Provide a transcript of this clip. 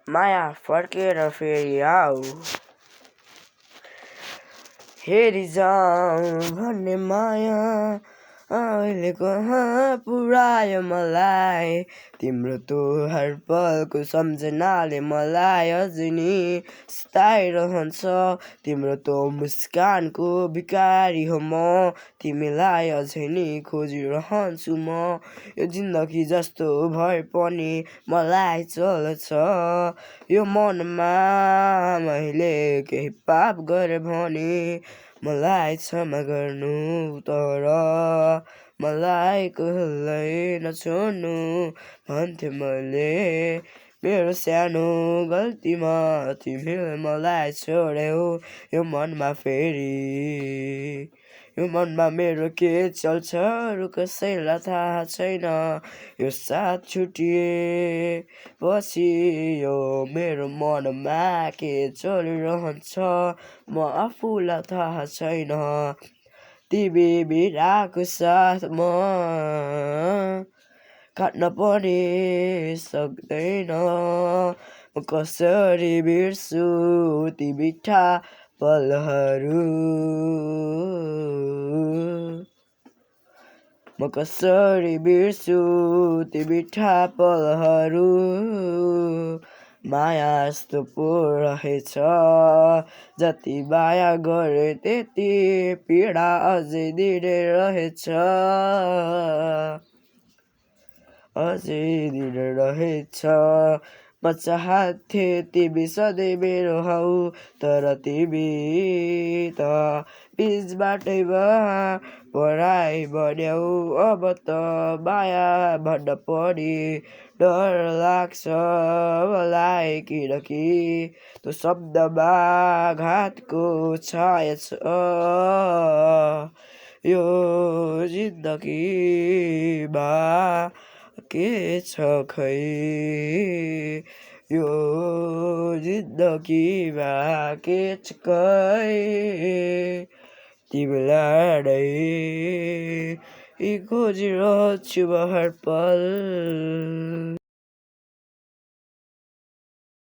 माया फर्केर फेरि आऊ हेरी जाऊ भन्ने माया अहिले कहाँ पुर्यायो मलाई तिम्रो तो हर पलको सम्झनाले मलाई अझै नि सताइरहन्छ तिम्रो तो मुस्कानको भिखारी हो म तिमीलाई अझै नि खोजिरहन्छु म यो जिन्दगी जस्तो भए पनि मलाई चल्छ यो मनमा मैले केही पाप गरे भने मलाई क्षमा गर्नु तर मलाई कहिल्यै नछोड्नु भन्थे मैले मेरो सानो गल्तीमा तिमीले मलाई छोड्यौ यो मनमा मेरो के चल्छ अरू कसैलाई थाहा छैन यो साथ छुटिएपछि यो मेरो मनमा के चलिरहन्छ म आफूलाई थाहा छैन तिमी बिनाको साथमा काट्न पनि सक्दैन म कसरी बिर्छु ती मिठा पलहरू म कसरी बिर्छु ती मिठा पलहरू माया यस्तो पो रहेछ जति माया गरे त्यति पीडा अझै दिने रहेछ म चाहन्थे तिमी सधैँ मेरो हौ तर तिमी त बिच बाटैमा पराई बन्यौ अब त माया भन्न पनि डर लाग्छ मलाई किनकि त्यो शब्दमा घातको छाया छ यो जिन्दगीमा के छ खै यो जिन्दगीमा के छ खै तिमीलाई नै खोजिरहन्छु म हर पल